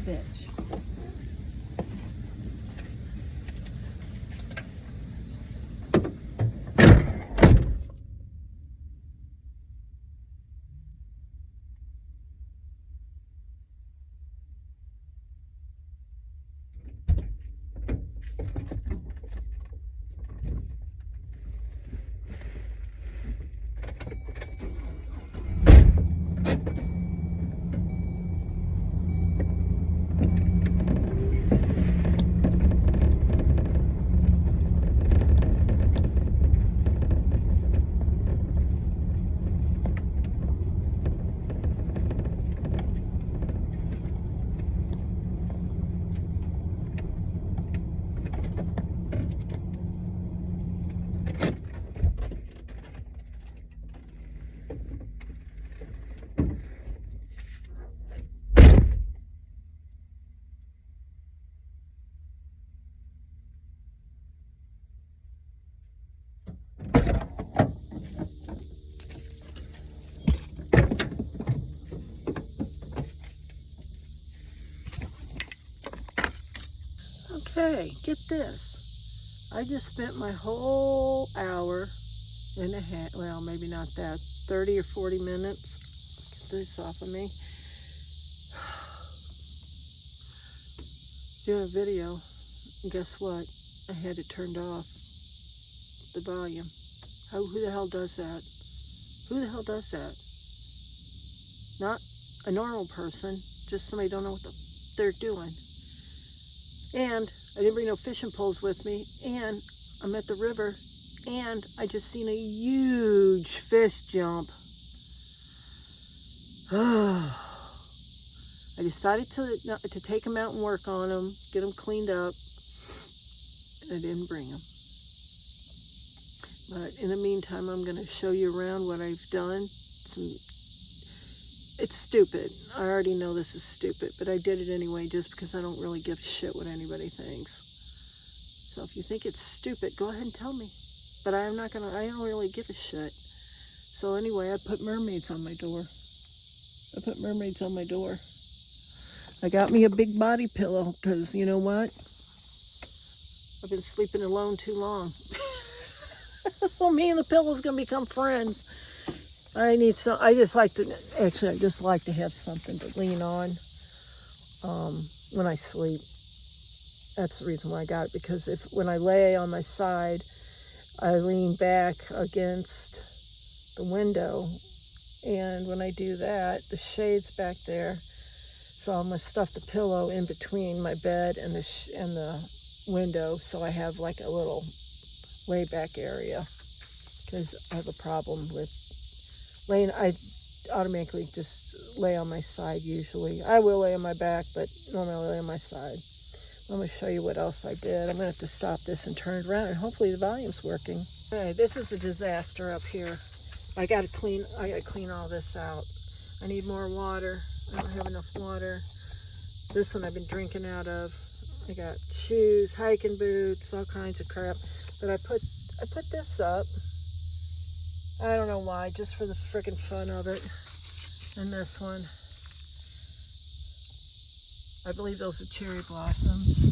bitch. Okay, get this. I just spent my whole hour and a half, well, maybe not that, 30 or 40 minutes. Get this off of me. Doing a video, and guess what? I had it turned off, the volume. Who the hell does that? Who the hell does that? Not a normal person, just somebody don't know what they're doing. And I didn't bring no fishing poles with me, and I'm at the river, and I just seen a huge fish jump. I decided to take them out and work on them, get them cleaned up, and I didn't bring them. But in the meantime, I'm going to show you around what I've done. It's stupid. I already know this is stupid, but I did it anyway just because I don't really give a shit what anybody thinks. So if you think it's stupid, go ahead and tell me. But I don't really give a shit. So anyway, I put mermaids on my door. I got me a big body pillow because you know what? I've been sleeping alone too long. So me and the pillow's going to become friends. I just like to have something to lean on when I sleep. That's the reason why I got it, because when I lay on my side, I lean back against the window, and when I do that, the shade's back there, so I'm going to stuff the pillow in between my bed and the window, so I have like a little lay back area, because I have a problem with laying. I automatically just lay on my side usually. I will lay on my back, but normally I lay on my side. I'm going to show you what else I did. I'm going to have to stop this and turn it around, and hopefully the volume's working. Okay, this is a disaster up here. I got to clean all this out. I need more water. I don't have enough water. This one I've been drinking out of. I got shoes, hiking boots, all kinds of crap. But I put this up. I don't know why, just for the frickin' fun of it. And this one. I believe those are cherry blossoms.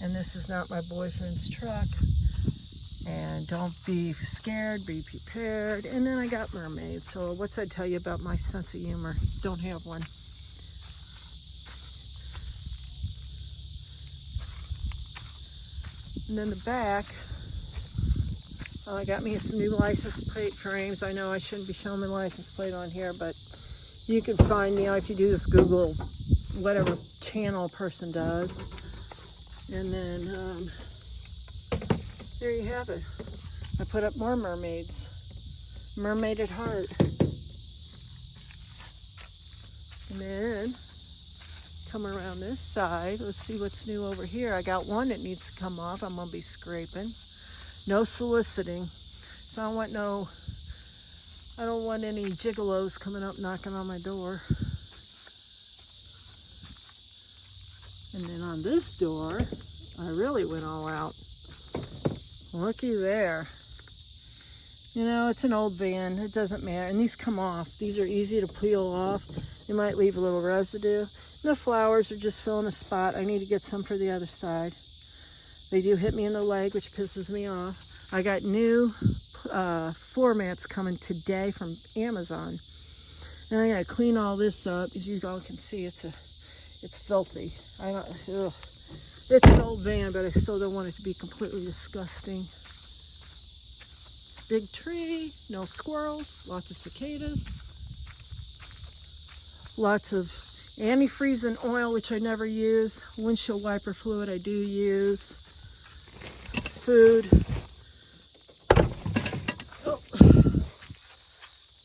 And this is not my boyfriend's truck. And don't be scared, be prepared. And then I got mermaids. So what's that tell you about my sense of humor? Don't have one. And then the back, I got me some new license plate frames. I know I shouldn't be showing my license plate on here, but you can find me if you do this Google, whatever channel a person does. And then there you have it. I put up more mermaids. Mermaid at heart. And then come around this side. Let's see what's new over here. I got one that needs to come off. I'm going to be scraping. No soliciting. So I don't want any gigolos coming up knocking on my door. And then on this door, I really went all out. Looky there. You know, it's an old van. It doesn't matter. And these come off. These are easy to peel off. They might leave a little residue. The flowers are just filling a spot. I need to get some for the other side. They do hit me in the leg, which pisses me off. I got new floor mats coming today from Amazon. And I gotta clean all this up. As you all can see, it's filthy. It's an old van, but I still don't want it to be completely disgusting. Big tree, no squirrels, lots of cicadas, lots of antifreeze and oil, which I never use. Windshield wiper fluid I do use. Food. Oh.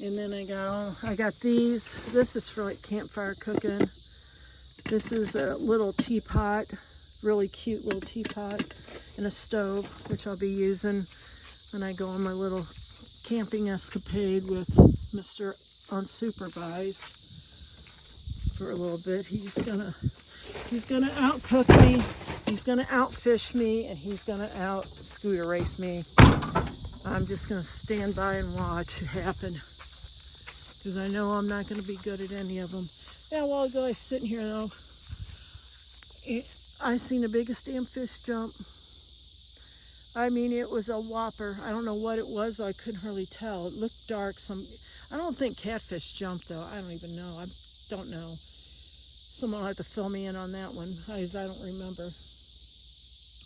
And then I got these. This is for like campfire cooking. This is a little teapot, really cute little teapot, and a stove, which I'll be using when I go on my little camping escapade with Mr. Unsupervised for a little bit. He's gonna outcook me, he's gonna outfish me, and he's gonna out scooter race me. I'm just gonna stand by and watch it happen, because I know I'm not gonna be good at any of them. Yeah, a while ago I was sitting here though, I seen the biggest damn fish jump. I mean, it was a whopper. I don't know what it was. I couldn't really tell. It looked dark. I don't think catfish jumped though. I don't even know. I don't know. Someone will have to fill me in on that one, because I don't remember.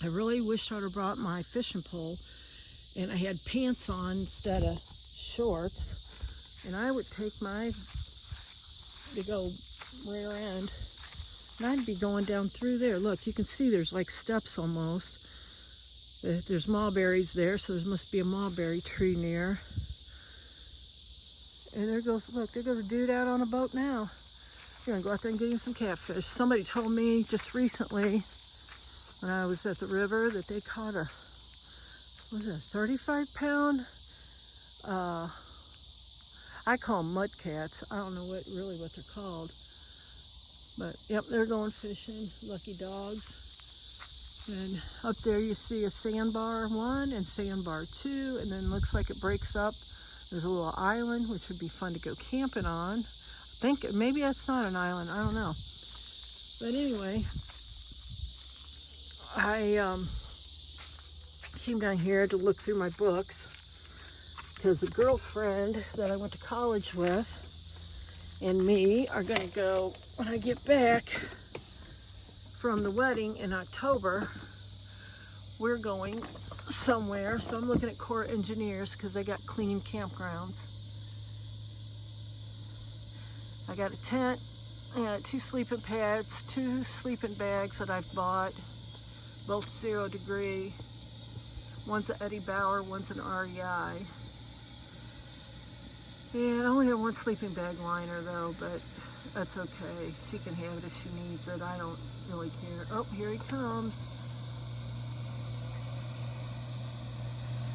I really wish I would have brought my fishing pole, and I had pants on instead of shorts, and I would take my big old rear end, and I'd be going down through there. Look, you can see there's like steps almost. There's mulberries there, so there must be a mulberry tree near. And there goes a dude out on a boat now. You're gonna go out there and get him some catfish. Somebody told me just recently when I was at the river that they caught a 35-pound? I call them mud cats. I don't know what they're called. But yep, they're going fishing. Lucky dogs. And up there you see a sandbar 1 and sandbar 2, and then looks like it breaks up. There's a little island, which would be fun to go camping on. I think maybe that's not an island, I don't know. But anyway, I came down here to look through my books, because a girlfriend that I went to college with and me are gonna go, when I get back from the wedding in October, we're going somewhere. So I'm looking at Corps Engineers, because they got clean campgrounds. I got a tent, I got 2 sleeping pads, 2 sleeping bags that I've bought, both 0 degree. One's an Eddie Bauer, one's an REI. Yeah, I only have 1 sleeping bag liner though, but that's okay. She can have it if she needs it. I don't really care. Oh, here he comes.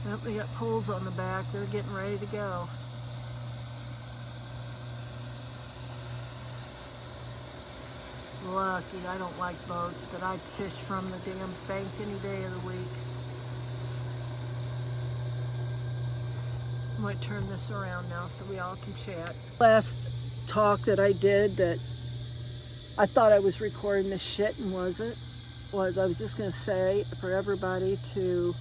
Yep, they got poles on the back. They're getting ready to go. Lucky, I don't like boats, but I'd fish from the damn bank any day of the week. I might turn this around now so we all can chat. Last talk that I did that I thought I was recording this shit and wasn't, was I was just going to say for everybody to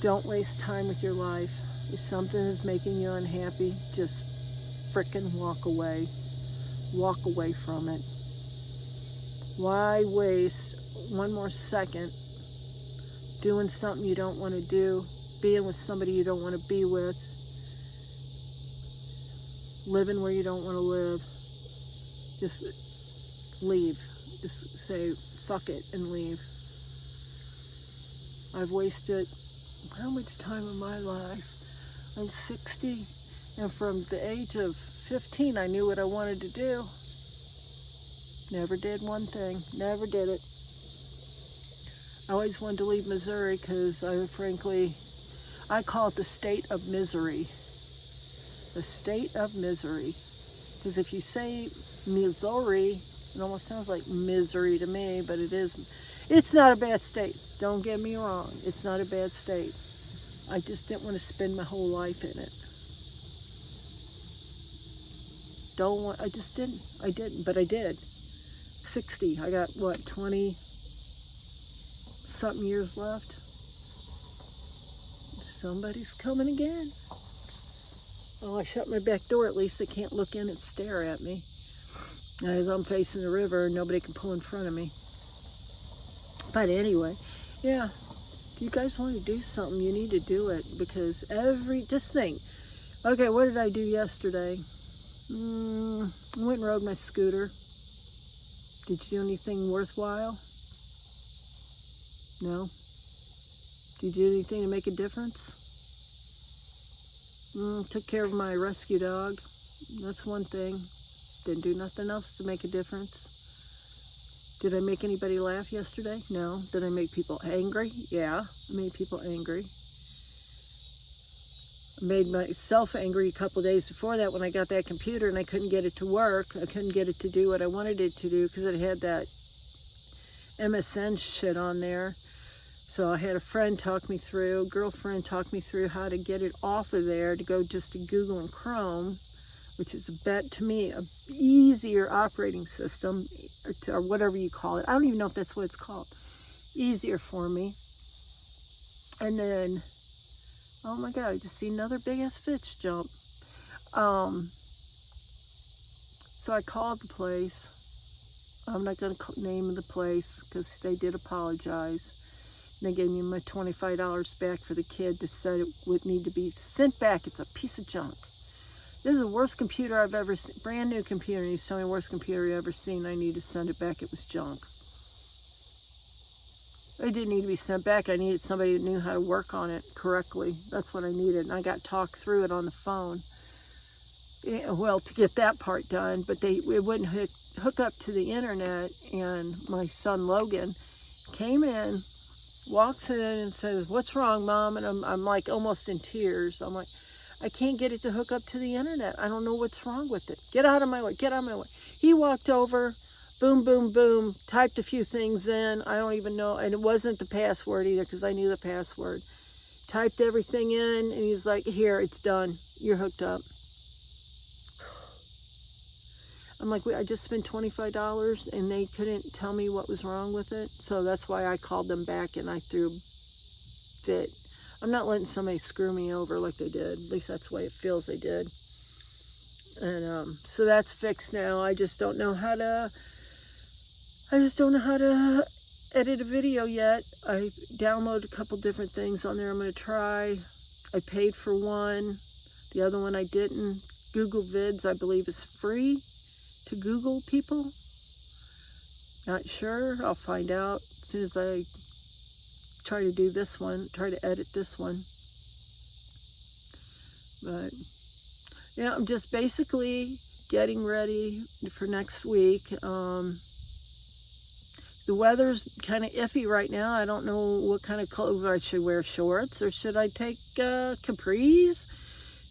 don't waste time with your life. If something is making you unhappy, just frickin' walk away. Walk away from it. Why waste 1 more second doing something you don't want to do, being with somebody you don't want to be with, living where you don't want to live? Just leave. Just say fuck it and leave. I've wasted how much time in my life? I'm 60, and from the age of 15 I knew what I wanted to do. Never did one thing. Never did it. I always wanted to leave Missouri because I call it the state of misery. The state of misery. Because if you say Missouri, it almost sounds like misery to me, but it isn't. It's not a bad state. Don't get me wrong. It's not a bad state. I just didn't want to spend my whole life in it. don't want, I just didn't. I didn't, but I did. 60. I got, what, 20-something years left? Somebody's coming again. Oh, I shut my back door. At least they can't look in and stare at me. As I'm facing the river, nobody can pull in front of me. But anyway, yeah, if you guys want to do something, you need to do it. Because just think, okay, what did I do yesterday? I went and rode my scooter. Did you do anything worthwhile? No? Did you do anything to make a difference? Took care of my rescue dog. That's one thing. Didn't do nothing else to make a difference. Did I make anybody laugh yesterday? No. Did I make people angry? Yeah, I made people angry. I made myself angry a couple days before that when I got that computer and I couldn't get it to work. I couldn't get it to do what I wanted it to do because it had that MSN shit on there. So I had a girlfriend talk me through how to get it off of there to go just to Google and Chrome, which is to me, a easier operating system, or whatever you call it. I don't even know if that's what it's called. Easier for me. And then, oh my God, I just see another big ass fish jump. So I called the place. I'm not going to name the place because they did apologize. They gave me my $25 back for the kid that said it would need to be sent back. It's a piece of junk. This is the worst computer I've ever seen. Brand new computer. And he's telling me worst computer I've ever seen. I need to send it back. It was junk. It didn't need to be sent back. I needed somebody that knew how to work on it correctly. That's what I needed. And I got talked through it on the phone. Yeah, well, to get that part done. But it wouldn't hook up to the internet. And my son Logan came in, walks in and says, "What's wrong, Mom?" And I'm like almost in tears. I'm like, I can't get it to hook up to the internet. I don't know what's wrong with it. Get out of my way. Get out of my way. He walked over, boom, boom, boom, typed a few things in. I don't even know. And it wasn't the password either because I knew the password. Typed everything in and he's like, "Here, it's done. You're hooked up." I'm like, I just spent $25 and they couldn't tell me what was wrong with it. So that's why I called them back and I threw a fit. I'm not letting somebody screw me over like they did. At least that's the way it feels they did. And so that's fixed now. I just don't know how to edit a video yet. I downloaded a couple different things on there I'm going to try. I paid for one. The other one I didn't. Google Vids, I believe, is free to Google people. Not sure. I'll find out as soon as I try to do this one, try to edit this one. But yeah, I'm just basically getting ready for next week. The weather's kind of iffy right now. I don't know what kind of clothes I should wear. Shorts, or should I take capris?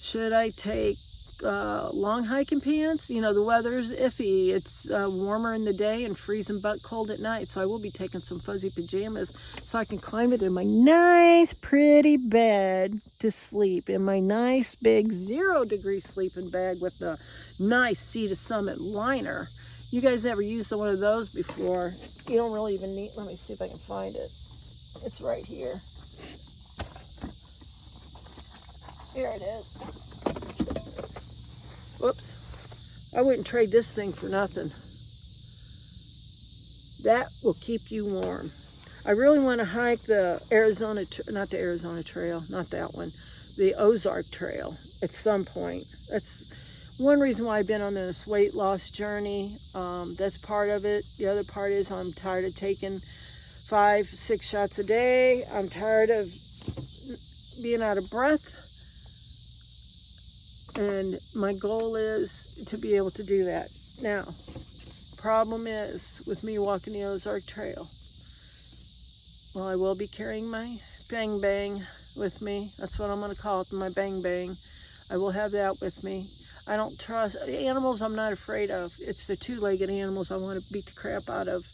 Should I take long hiking pants? You know, the weather's iffy. It's warmer in the day and freezing butt cold at night. So I will be taking some fuzzy pajamas so I can climb it in my nice pretty bed to sleep, in my nice big 0-degree sleeping bag with the nice Sea to Summit liner. You guys ever used one of those before? You don't really even need, let me see if I can find it. It's right here. Here it is. Whoops. I wouldn't trade this thing for nothing. That will keep you warm. I really want to hike the not the Arizona Trail, not that one, the Ozark Trail at some point. That's one reason why I've been on this weight loss journey. That's part of it. The other part is I'm tired of taking 5-6 shots a day. I'm tired of being out of breath. And my goal is to be able to do that. Now, problem is with me walking the Ozark Trail. Well, I will be carrying my bang bang with me. That's what I'm going to call it, my bang bang. I will have that with me. I don't trust animals. I'm not afraid of. It's the 2-legged animals I want to beat the crap out of.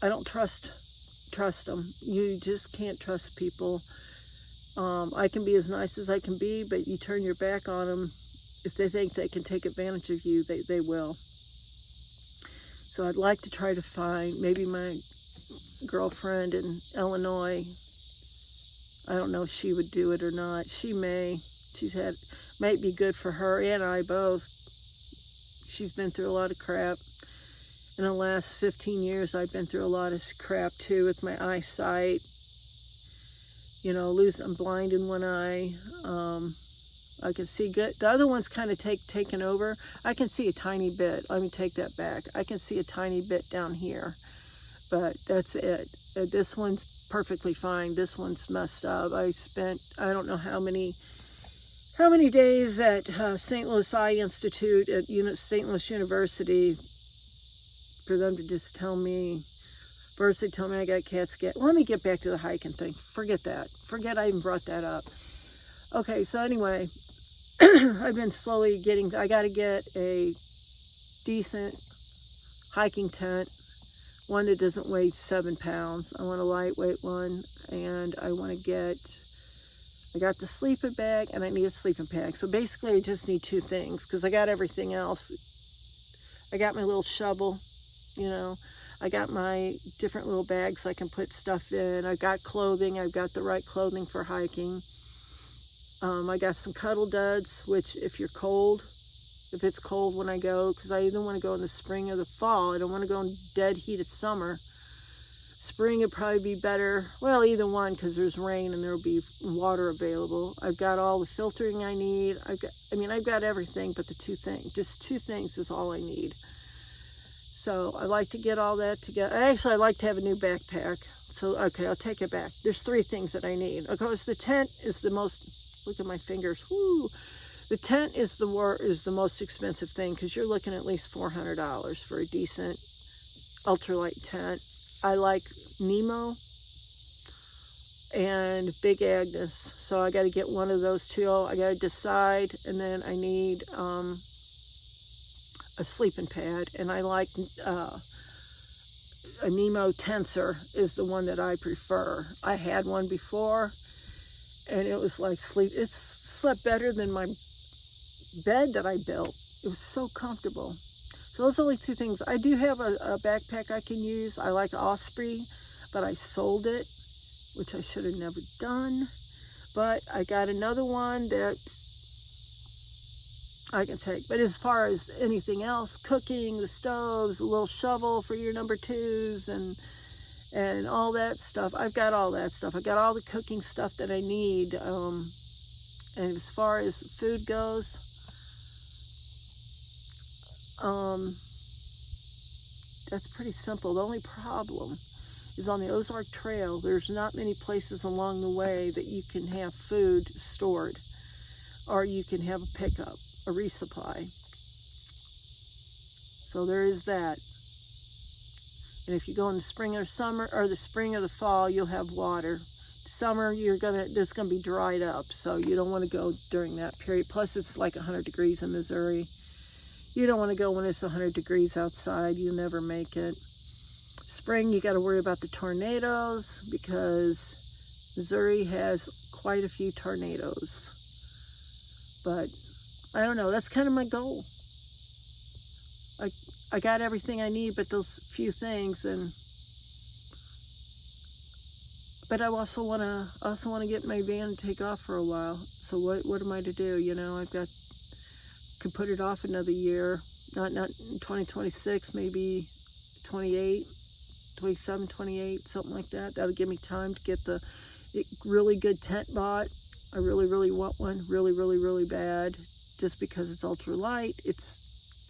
I don't trust them. You just can't trust people. I can be as nice as I can be, but you turn your back on them, if they think they can take advantage of you, they will. So I'd like to try to find maybe my girlfriend in Illinois. I don't know if she would do it or not. She may. Might be good for her and I both. She's been through a lot of crap. In the last 15 years, I've been through a lot of crap too with my eyesight. You know, I'm blind in one eye. I can see good. The other one's kind of taken over. I can see a tiny bit. Let me take that back. I can see a tiny bit down here, but that's it. This one's perfectly fine. This one's messed up. I don't know how many days at St. Louis Eye Institute at St. Louis University for them to just tell me. First they told me I got CAT scan. Let me get back to the hiking thing. Forget that. Forget I even brought that up. Okay, so anyway, I've been slowly I got to get a decent hiking tent, one that doesn't weigh 7 pounds. I want a lightweight one, and I got the sleeping bag, and I need a sleeping bag. So basically I just need 2 things, because I got everything else. I got my little shovel, you know. I got my different little bags I can put stuff in. I got clothing. I've got the right clothing for hiking. I got some cuddle duds, which if it's cold when I go, because I either want to go in the spring or the fall. I don't want to go in dead heat of summer. Spring would probably be better. Well, either one, because there's rain and there'll be water available. I've got all the filtering I need. I've got everything but the 2 things. Just 2 things is all I need. So I like to get all that together. Actually, I like to have a new backpack. So, okay, I'll take it back. There's 3 things that I need. Of course, the tent is the most, look at my fingers. Woo! The tent is the most expensive thing, because you're looking at least $400 for a decent ultralight tent. I like Nemo and Big Agnes. So I got to get one of those 2. I got to decide, and then I need a sleeping pad, and I like a Nemo Tensor is the one that I prefer. I had one before, and it was like it slept better than my bed that I built. It was so comfortable. So those are only 2 things. I do have a backpack I can use. I like Osprey, but I sold it, which I should have never done. But I got another one that I can take. But as far as anything else, cooking, the stoves, a little shovel for your number 2s, and all that stuff, I've got all that stuff. I got all the cooking stuff that I need. And as far as food goes, that's pretty simple. The only problem is on the Ozark Trail, there's not many places along the way that you can have food stored, or you can have a pickup, a resupply. So there is that. And if you go in the spring or summer, or the spring or the fall, you'll have water. Summer, it's gonna be dried up, so you don't want to go during that period. Plus, it's like 100 degrees in Missouri. You don't want to go when it's 100 degrees outside. You never make it. Spring, you got to worry about the tornadoes, because Missouri has quite a few tornadoes. But I don't know. That's kind of my goal. I got everything I need, but those few things, but I also want to get my van and take off for a while. So what am I to do? You know, could put it off another year, not in 2026, maybe 28, 27, 28, something like that. That'll give me time to get the really good tent bought. I really, really want one, really, really, really bad, just because it's ultra light. It's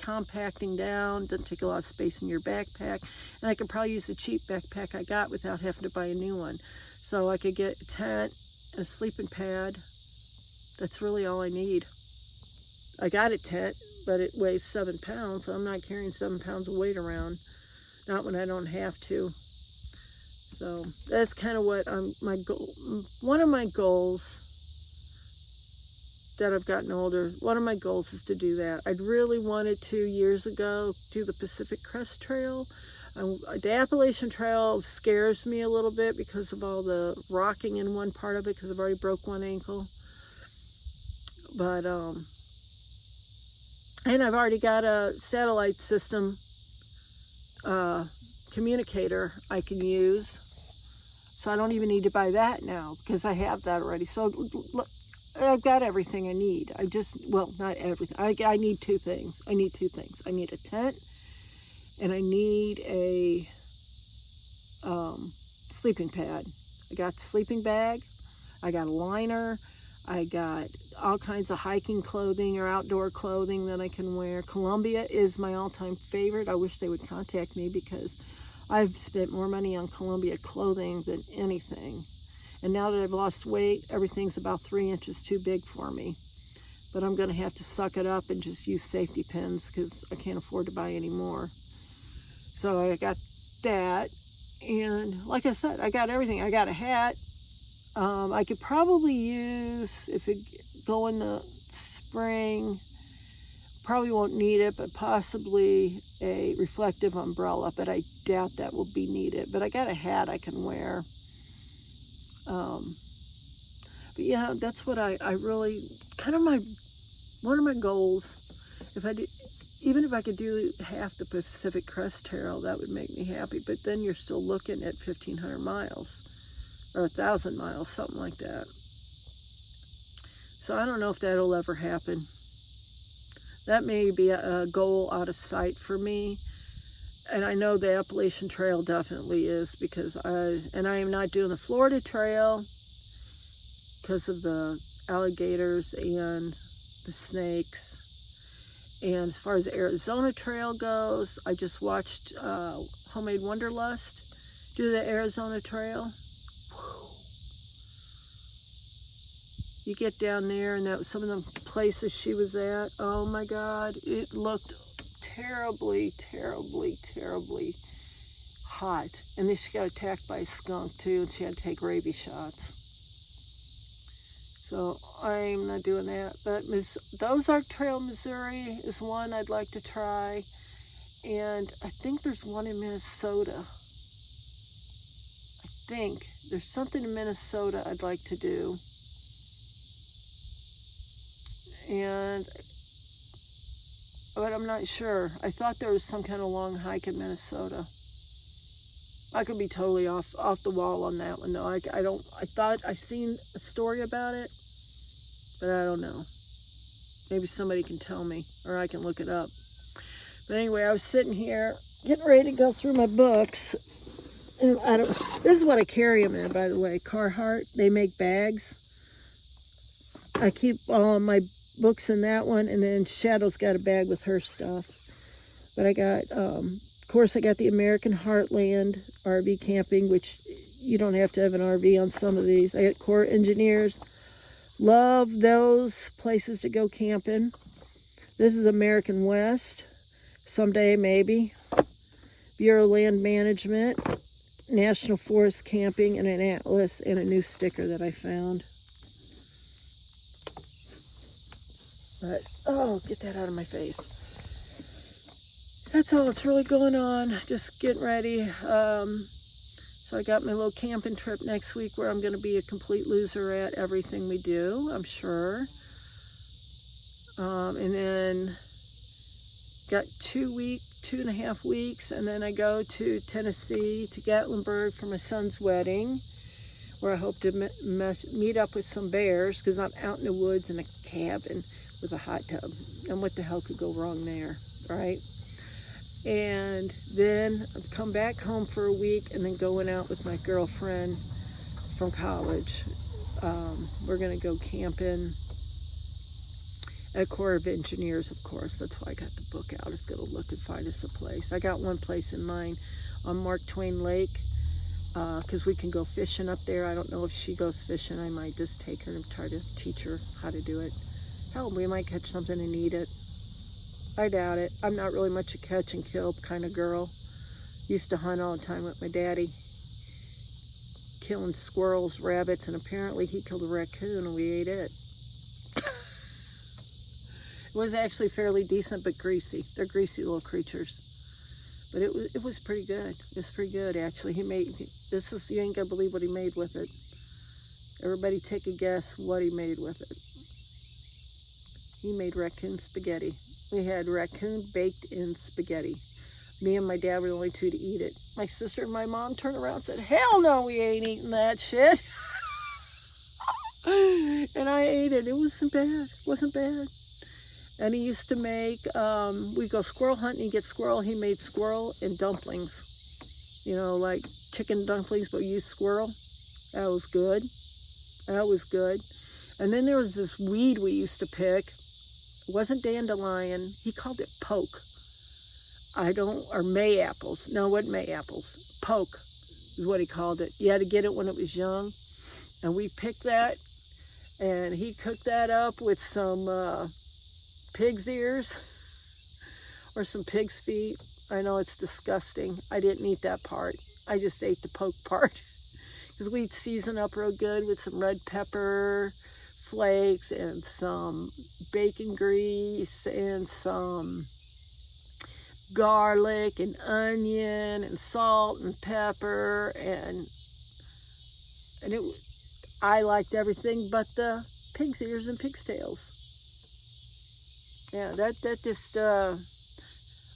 compacting down, doesn't take a lot of space in your backpack, and I could probably use the cheap backpack I got without having to buy a new one. So I could get a tent, a sleeping pad. That's really all I need. I got a tent, but it weighs 7 pounds, so I'm not carrying 7 pounds of weight around, not when I don't have to. So that's kind of what my goal. One of my goals that I've gotten older, one of my goals is to do that. I'd really wanted to, years ago, do the Pacific Crest Trail. The Appalachian Trail scares me a little bit because of all the rocking in one part of it, because I've already broke one ankle. But And I've already got a satellite system communicator I can use. So I don't even need to buy that now because I have that already. So I've got everything I need. I just, well, not everything. I need two things. I need a tent and I need a sleeping pad. I got the sleeping bag. I got a liner. I got all kinds of hiking clothing or outdoor clothing that I can wear. Columbia is my all-time favorite. I wish they would contact me because I've spent more money on Columbia clothing than anything. And now that I've lost weight, everything's about 3 inches too big for me. But I'm going to have to suck it up and just use safety pins because I can't afford to buy any more. So I got that. And like I said, I got everything. I got a hat. I could probably use, if it go in the spring, probably won't need it, but possibly a reflective umbrella, but I doubt that will be needed. But I got a hat I can wear. But yeah, that's what I really, kind of one of my goals, even if I could do half the Pacific Crest Trail, that would make me happy. But then you're still looking at 1,500 miles. Or 1,000 miles, something like that. So I don't know if that'll ever happen. That may be a goal out of sight for me. And I know the Appalachian Trail definitely is because I am not doing the Florida Trail because of the alligators and the snakes. And as far as the Arizona Trail goes, I just watched Homemade Wanderlust do the Arizona Trail. You get down there and some of the places she was at, oh my God, it looked terribly, terribly, terribly hot. And then she got attacked by a skunk too, and she had to take rabies shots. So I'm not doing that. But Ozark Trail, Missouri is one I'd like to try. And I think there's one in Minnesota. I think there's something in Minnesota I'd like to do. But I'm not sure. I thought there was some kind of long hike in Minnesota. I could be totally off the wall on that one though. I thought I seen a story about it, but I don't know. Maybe somebody can tell me, or I can look it up. But anyway, I was sitting here getting ready to go through my books, and this is what I carry them in, by the way. Carhartt. They make bags. I keep all my books in that one, and then Shadow's got a bag with her stuff. But I got, of course, I got the American Heartland RV camping, which you don't have to have an RV on some of these. I got Corps Engineers. Love those places to go camping. This is American West. Someday, maybe. Bureau of Land Management. National Forest Camping, and an atlas, and a new sticker that I found. But, oh, get that out of my face. That's all that's really going on. Just getting ready. So I got my little camping trip next week where I'm going to be a complete loser at everything we do, I'm sure. And then got 2.5 weeks, and then I go to Tennessee, to Gatlinburg for my son's wedding, where I hope to meet up with some bears, because I'm out in the woods in a cabin with a hot tub. And what the hell could go wrong there, right? And then I've come back home for a week, and then going out with my girlfriend from college. We're going to go camping at Corps of Engineers, of course. That's why I got the book out. It's going to look and find us a place. I got one place in mind on Mark Twain Lake, because we can go fishing up there. I don't know if she goes fishing. I might just take her and try to teach her how to do it. Hell, we might catch something and eat it. I doubt it. I'm not really much a catch and kill kind of girl. Used to hunt all the time with my daddy, killing squirrels, rabbits, and apparently he killed a raccoon and we ate it. It was actually fairly decent, but greasy. They're greasy little creatures. But it was pretty good. It was pretty good, actually. You ain't gonna believe what he made with it. Everybody take a guess what he made with it. He made raccoon spaghetti. We had raccoon baked in spaghetti. Me and my dad were the only two to eat it. My sister and my mom turned around and said, hell no, we ain't eating that shit. And I ate it. It wasn't bad. It wasn't bad. And he used to make, we go squirrel hunting, you get squirrel. He made squirrel and dumplings. You know, like chicken dumplings, but you use squirrel. That was good. That was good. And then there was this weed we used to pick. It wasn't dandelion. He called it poke. Or May apples. No, what May apples? Poke is what he called it. You had to get it when it was young. And we picked that, and he cooked that up with some pig's ears or some pig's feet. I know it's disgusting. I didn't eat that part. I just ate the poke part. Because we'd season up real good with some red pepper flakes and some bacon grease and some garlic and onion and salt and pepper, and I liked everything but the pig's ears and pig's tails. Yeah, that just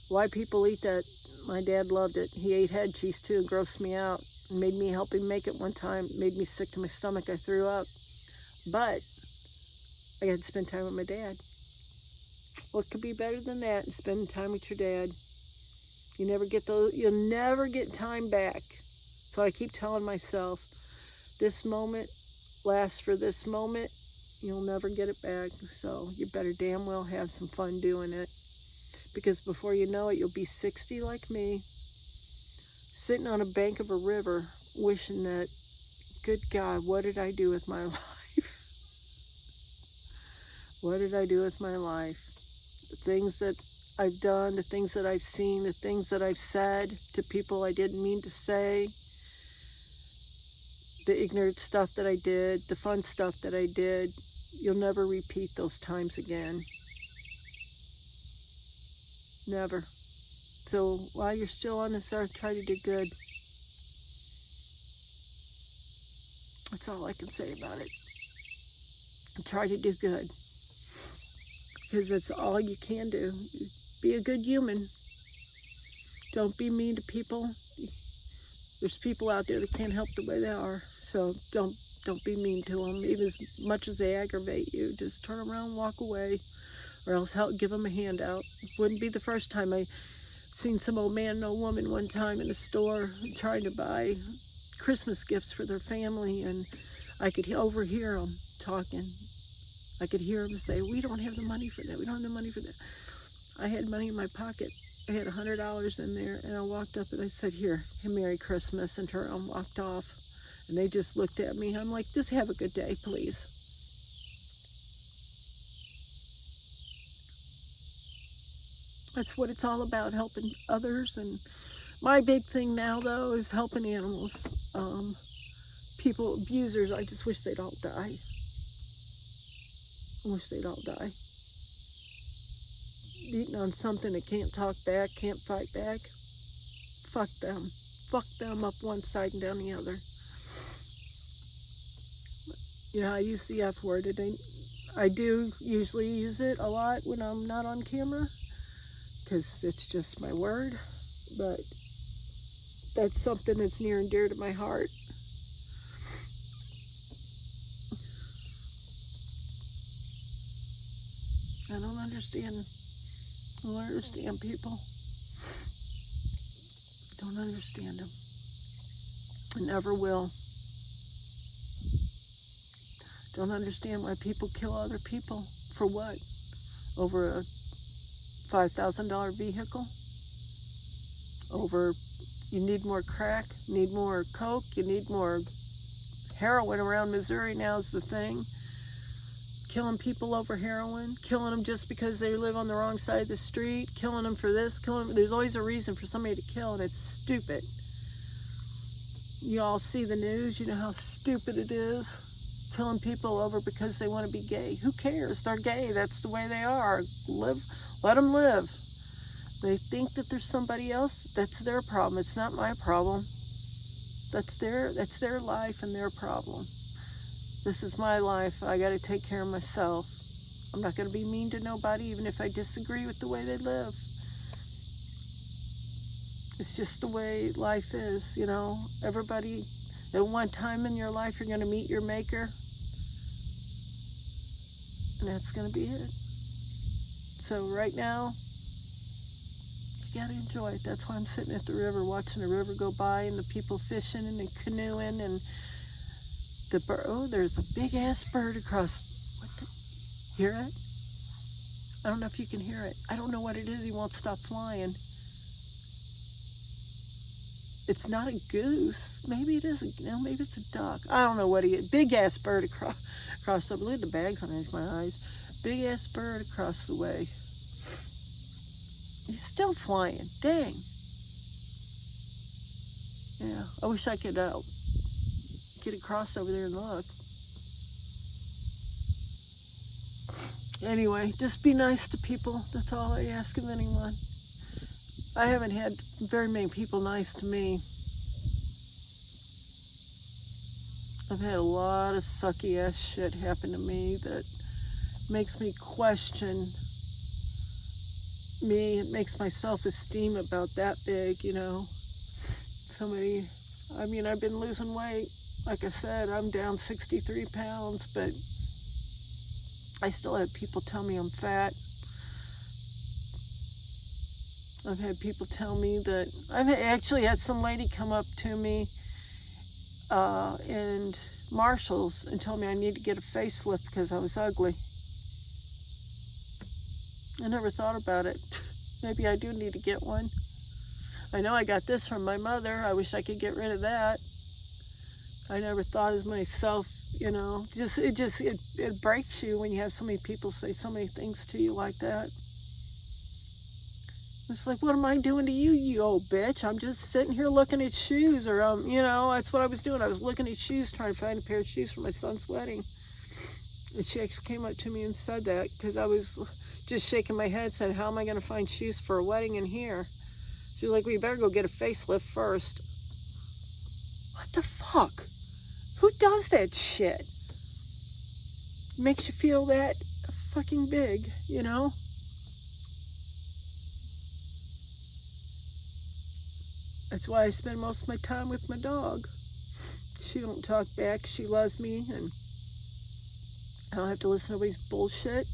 why people eat that. My dad loved it. He ate head cheese too. It grossed me out. It made me help him make it one time. It made me sick to my stomach. I threw up. But I got to spend time with my dad. What could be better than that? And spending time with your dad. You'll never get time back. So I keep telling myself, this moment lasts for this moment. You'll never get it back. So you better damn well have some fun doing it. Because before you know it, you'll be 60 like me, sitting on a bank of a river, wishing that, good God, what did I do with my life? What did I do with my life? The things that I've done, the things that I've seen, the things that I've said to people I didn't mean to say, the ignorant stuff that I did, the fun stuff that I did. You'll never repeat those times again. Never. So while you're still on this earth, try to do good. That's all I can say about it. And try to do good. Because that's all you can do. Be a good human. Don't be mean to people. There's people out there that can't help the way they are. So don't be mean to them. Even as much as they aggravate you, just turn around and walk away. Or else give them a handout. Wouldn't be the first time. I seen some old man and old woman one time in a store trying to buy Christmas gifts for their family, and I could overhear them talking. I could hear them say, we don't have the money for that. We don't have the money for that. I had money in my pocket. I had $100 in there, and I walked up and I said, here, Merry Christmas, and turned and walked off. And they just looked at me. I'm like, just have a good day, please. That's what it's all about, helping others. And my big thing now, though, is helping animals. People, abusers, I just wish they'd all die. I wish they'd all die. Eating on something that can't talk back, can't fight back. Fuck them. Fuck them up one side and down the other. Yeah, I use the F word. I do usually use it a lot when I'm not on camera, because it's just my word. But that's something that's near and dear to my heart. I don't understand people. I don't understand them. I never will. Don't understand why people kill other people. For what? Over a $5,000 vehicle? Over, you need more crack, you need more coke, you need more heroin around Missouri now is the thing. Killing people over heroin, killing them just because they live on the wrong side of the street, killing them for this, killing them. There's always a reason for somebody to kill, and it's stupid. You all see the news, you know how stupid it is. Killing people over because they want to be gay. Who cares? They're gay. That's the way they are. Let them live. They think that there's somebody else. That's their problem. It's not my problem. That's their life and their problem. This is my life. I got to take care of myself. I'm not going to be mean to nobody, even if I disagree with the way they live. It's just the way life is, you know. Everybody, at one time in your life, you're going to meet your maker. And that's going to be it. So right now, you got to enjoy it. That's why I'm sitting at the river, watching the river go by, and the people fishing and canoeing, and the bird. Oh, there's a big ass bird across. What the? Hear it? I don't know if you can hear it. I don't know what it is. He won't stop flying. It's not a goose. Maybe it is. Maybe it's a duck. I don't know what he is. Big ass bird across the. Look at the bags on my eyes. Big ass bird across the way. He's still flying. Dang. Yeah. I wish I could get across over there and look. Anyway, just be nice to people. That's all I ask of anyone. I haven't had very many people nice to me. I've had a lot of sucky ass shit happen to me that makes me question me. It makes my self-esteem about that big, you know. I've been losing weight. Like I said, I'm down 63 pounds, but I still have people tell me I'm fat. I've had people tell me that. I've actually had some lady come up to me in Marshall's and tell me I need to get a facelift because I was ugly. I never thought about it. Maybe I do need to get one. I know I got this from my mother. I wish I could get rid of that. I never thought of myself, you know. It breaks you when you have so many people say so many things to you like that. It's like, what am I doing to you, you old bitch? I'm just sitting here looking at shoes, or you know, that's what I was doing. I was looking at shoes, trying to find a pair of shoes for my son's wedding. And she actually came up to me and said that, because I was just shaking my head, said, how am I going to find shoes for a wedding in here? She's like, well, you better go get a facelift first. What the fuck? Who does that shit? Makes you feel that fucking big, you know? That's why I spend most of my time with my dog. She don't talk back. She loves me, and I don't have to listen to nobody's bullshit.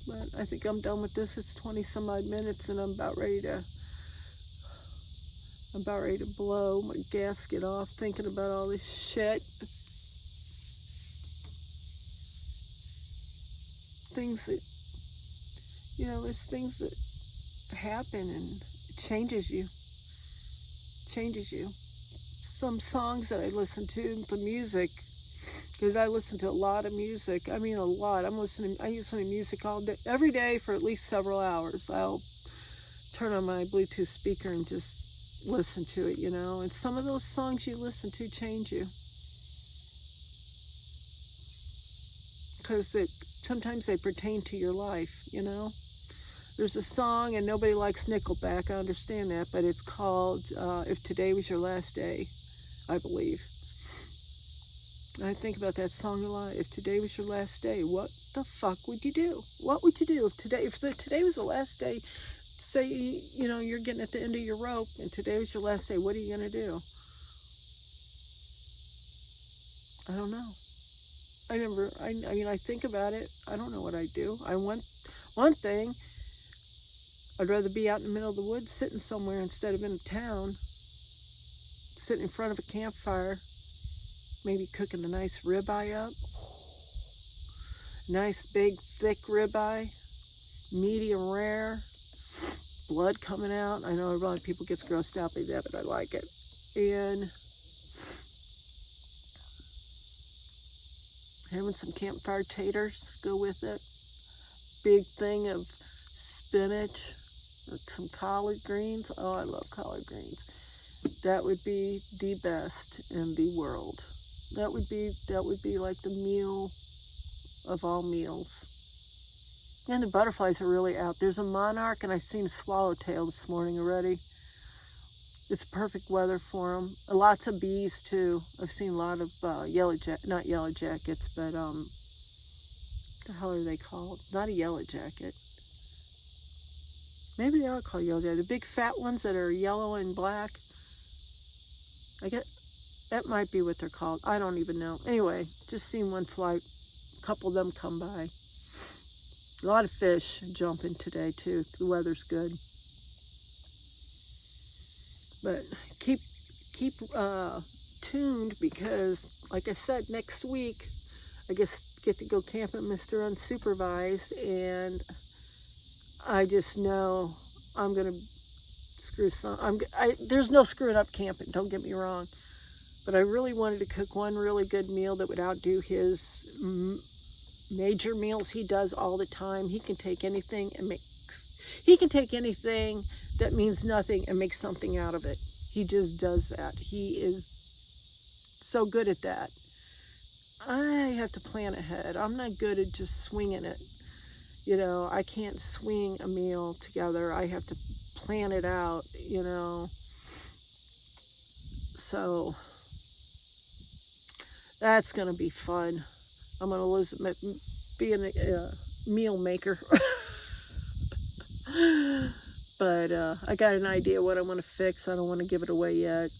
But I think I'm done with this. It's 20 some odd minutes, and I'm about ready to blow my gasket off thinking about all this shit. Things that, you know, there's things that happen and it changes you. Some songs that I listen to, the music, because I listen to a lot of music. I mean, a lot. I listen to music all day, every day for at least several hours. I'll turn on my Bluetooth speaker and just listen to it, you know. And some of those songs you listen to change you. Because sometimes they pertain to your life, you know. There's a song, and nobody likes Nickelback, I understand that, but it's called If Today Was Your Last Day, I believe. And I think about that song a lot. If today was your last day, what the fuck would you do? What would you do if today was the last day? Say, you know, you're getting at the end of your rope, and today was your last day. What are you going to do? I don't know. I think about it. I don't know what I'd do. I want one thing. I'd rather be out in the middle of the woods sitting somewhere instead of in a town, sitting in front of a campfire, maybe cooking a nice ribeye up. Nice, big, thick ribeye, medium rare, blood coming out. I know a lot of people get grossed out by that, but I like it. And having some campfire taters go with it. Big thing of spinach, some collard greens. Oh, I love collard greens. That would be the best in the world. That would be like the meal of all meals. And the butterflies are really out. There's a monarch, and I've seen a swallowtail this morning already. It's perfect weather for them. Lots of bees too. I've seen a lot of not yellow jackets, but what the hell are they called? Not a yellow jacket. Maybe they are called yellow jacket. The big fat ones that are yellow and black. I get that might be what they're called. I don't even know. Anyway, just seen one fly. A couple of them come by. A lot of fish jumping today too. The weather's good. But keep tuned, because, like I said, next week I guess get to go camping Mr. Unsupervised, and I just know I'm gonna screw some. There's no screwing up camping. Don't get me wrong, but I really wanted to cook one really good meal that would outdo his major meals he does all the time. He can take anything and He can take anything that means nothing and make something out of it. He just does that. He is so good at that. I have to plan ahead. I'm not good at just swinging it. You know, I can't swing a meal together. I have to plan it out, you know. So that's going to be fun. I'm going to lose being a meal maker. But I got an idea what I want to fix. I don't want to give it away yet.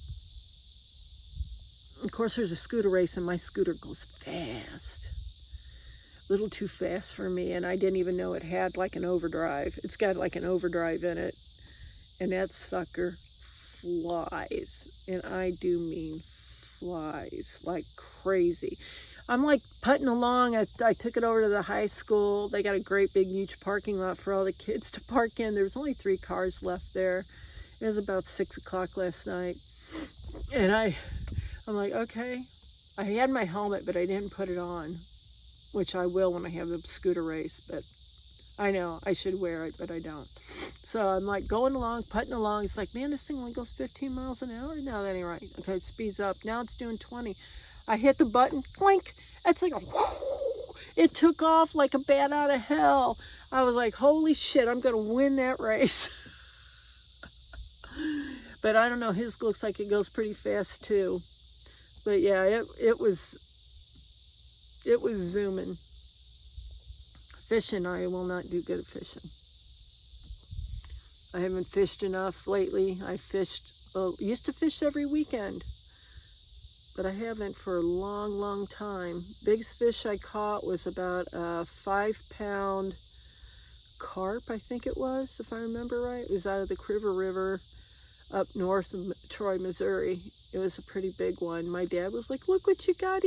Of course, there's a scooter race, and my scooter goes fast. A little too fast for me, and I didn't even know it had like an overdrive. It's got like an overdrive in it, and that sucker flies. And I do mean flies like crazy. I'm like putting along. I took it over to the high school. They got a great big huge parking lot for all the kids to park in. There was only 3 cars left there. It was about 6 o'clock last night. And I'm like, okay. I had my helmet, but I didn't put it on, which I will when I have the scooter race. But I know I should wear it, but I don't. So I'm like going along, putting along. It's like, man, this thing only goes 15 miles an hour. No, that ain't right. Okay, it speeds up. Now it's doing 20. I hit the button, clink. It's like, whoo, it took off like a bat out of hell. I was like, holy shit, I'm going to win that race. But I don't know, his looks like it goes pretty fast too. But yeah, it was zooming. Fishing, I will not do good at fishing. I haven't fished enough lately. I used to fish every weekend, but I haven't for a long, long time. Biggest fish I caught was about a 5-pound carp, I think it was, if I remember right. It was out of the Criver River up north of Troy, Missouri. It was a pretty big one. My dad was like, look what you got,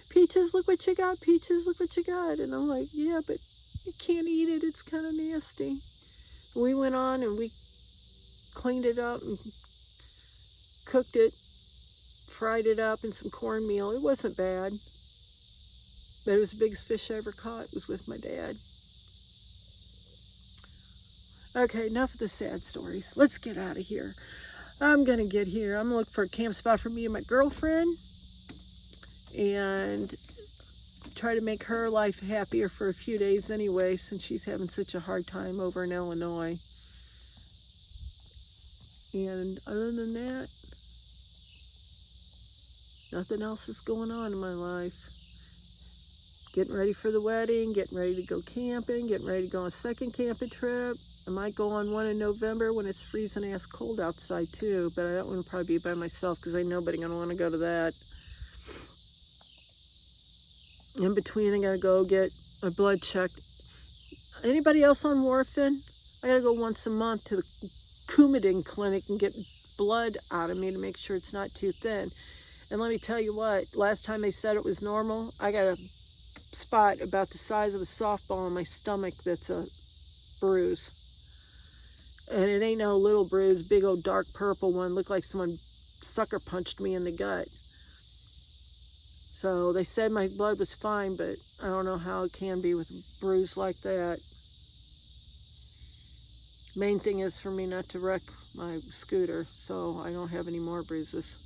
Peaches, look what you got, Peaches, look what you got. And I'm like, yeah, but you can't eat it. It's kind of nasty. And we went on and we cleaned it up and cooked it, fried it up in some cornmeal. It wasn't bad, but it was the biggest fish I ever caught. It was with my dad. Okay, enough of the sad stories. Let's get out of here. I'm going to get here. I'm going to look for a camp spot for me and my girlfriend and try to make her life happier for a few days anyway, since she's having such a hard time over in Illinois. And other than that, nothing else is going on in my life. Getting ready for the wedding, getting ready to go camping, getting ready to go on a second camping trip. I might go on one in November when it's freezing ass cold outside too, but that one will probably be by myself because ain't nobody gonna want to go to that. In between, I gotta go get my blood checked. Anybody else on warfarin? I gotta go once a month to the Coumadin clinic and get blood out of me to make sure it's not too thin. And let me tell you what, last time they said it was normal, I got a spot about the size of a softball on my stomach that's a bruise. And it ain't no little bruise, big old dark purple one. Looked like someone sucker punched me in the gut. So they said my blood was fine, but I don't know how it can be with a bruise like that. Main thing is for me not to wreck my scooter, so I don't have any more bruises.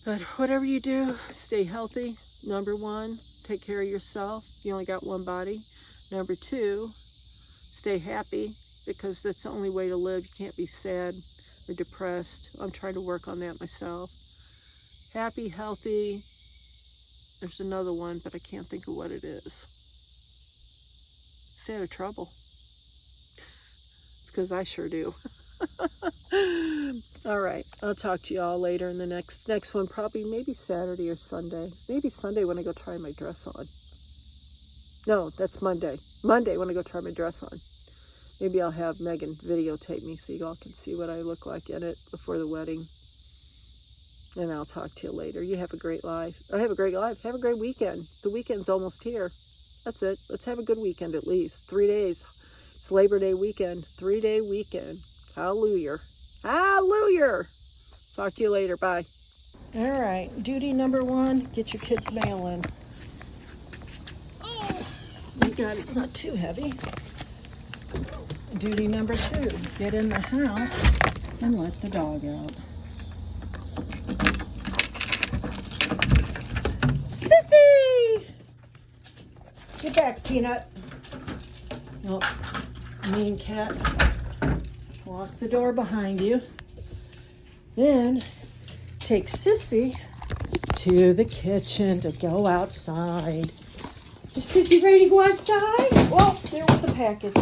But whatever you do, stay healthy. Number 1, take care of yourself. You only got one body. Number 2, stay happy, because that's the only way to live. You can't be sad. or depressed. I'm trying to work on that myself. Happy, healthy. There's another one, but I can't think of what it is. Stay out of trouble. It's because I sure do. All right, I'll talk to you all later in the next one, probably maybe Saturday or Sunday. Maybe Sunday when I go try my dress on. No, that's Monday. Monday when I go try my dress on. Maybe I'll have Megan videotape me so you all can see what I look like in it before the wedding. And I'll talk to you later. You have a great life. Or have a great life. Have a great weekend. The weekend's almost here. That's it. Let's have a good weekend at least. 3 days. It's Labor Day weekend. 3-day weekend. Hallelujah. Hallelujah. Talk to you later. Bye. All right. Duty number 1, get your kids' mail in. Oh, thank God it's not too heavy. Duty number 2, get in the house and let the dog out. Sissy! Get back, Peanut. Nope. Mean cat. Lock the door behind you. Then take Sissy to the kitchen to go outside. Is Sissy ready to go outside? Well, there with the package.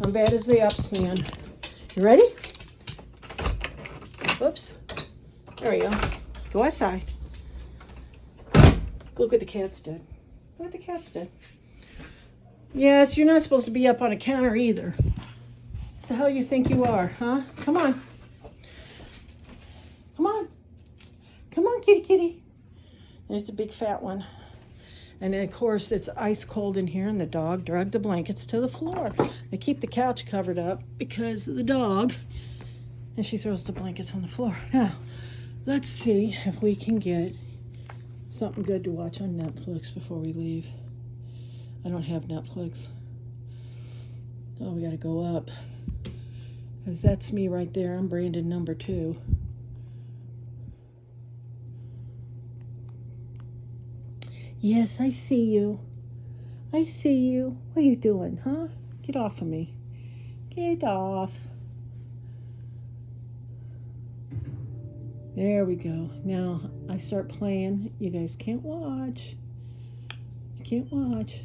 I'm bad as the ups, man. You ready? Whoops. There we go. Go outside. Look what the cats did. Look what the cats did. Yes, you're not supposed to be up on a counter either. What the hell you think you are, huh? Come on. Come on. Come on, kitty, kitty. There's a big fat one. And then, of course, it's ice cold in here, and the dog dragged the blankets to the floor. They keep the couch covered up because of the dog, and she throws the blankets on the floor. Now, let's see if we can get something good to watch on Netflix before we leave. I don't have Netflix. Oh, we got to go up. Because that's me right there. I'm Brandon number 2. Yes, I see you. I see you. What are you doing, huh? Get off of me. Get off. There we go. Now I start playing. You guys can't watch. You can't watch.